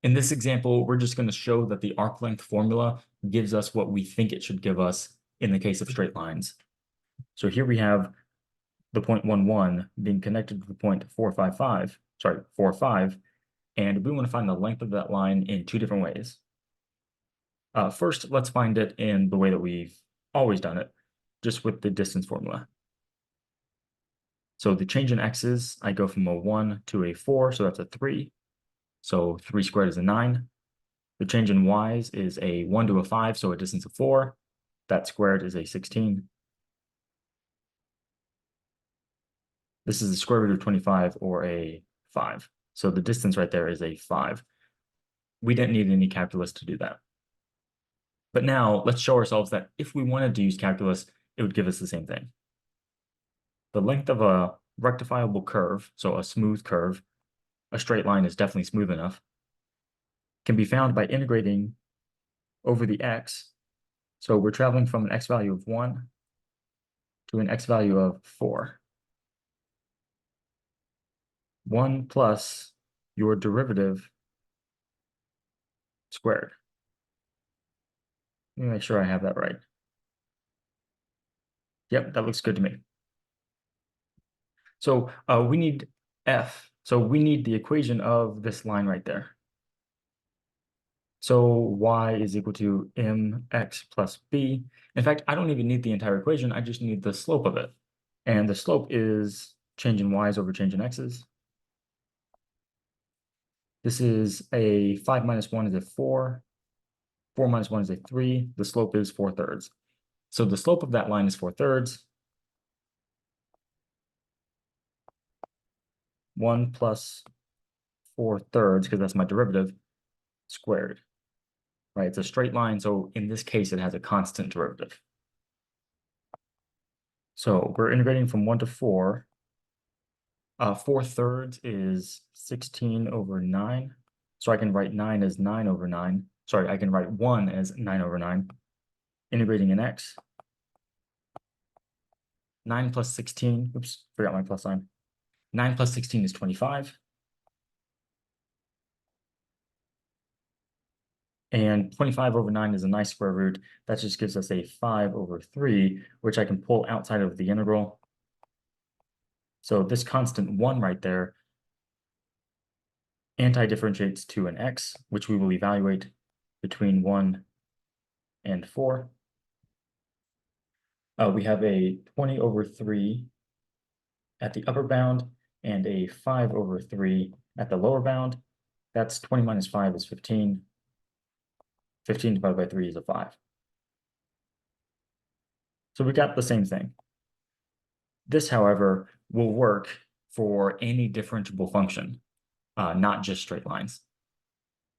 In this example, we're just going to show that the arc length formula gives us what we think it should give us in the case of straight lines. So here we have the point 1, 1 being connected to the point 4, 5, 5, 4, 5, and we want to find the length of that line in two different ways. First, let's find it in the way that we've always done it, just with the distance formula. So the change in x's, I go from a 1 to a 4, so that's a 3. So 3 squared is a 9. The change in y's is a 1 to a 5, so a distance of 4. That squared is a 16. This is the square root of 25, or a 5. So the distance right there is a 5. We didn't need any calculus to do that. But now let's show ourselves that if we wanted to use calculus, it would give us the same thing. The length of a rectifiable curve, so a smooth curve, a straight line is definitely smooth enough, can be found by integrating over the x. So we're traveling from an x value of 1 to an x value of 4. 1 plus your derivative squared. Let me make sure I have that right. Yep, that looks good to me. So we need f. So we need the equation of this line right there. So y is equal to mx plus b. In fact, I don't even need the entire equation. I just need the slope of it. And the slope is change in y's over change in x's. This is a 5 minus 1 is a 4. 4 minus 1 is a 3. The slope is 4/3. So the slope of that line is 4/3. 1 plus 4/3, because that's my derivative, squared. Right? It's a straight line, so in this case, it has a constant derivative. So we're integrating from 1 to 4. 4/3 is 16 over 9. So I can write 9 as 9 over 9. Sorry, I can write 1 as 9 over 9. Integrating in x. 9 plus 16, oops, forgot my plus sign. 9 plus 16 is 25. And 25 over 9 is a nice square root. That just gives us a 5/3, which I can pull outside of the integral. So this constant 1 right there anti-differentiates to an x, which we will evaluate between 1 and 4. We have a 20/3 at the upper bound and a 5/3 at the lower bound. That's 20 minus 5 is 15. 15 divided by 3 is a 5. So we got the same thing. This, however, will work for any differentiable function, not just straight lines.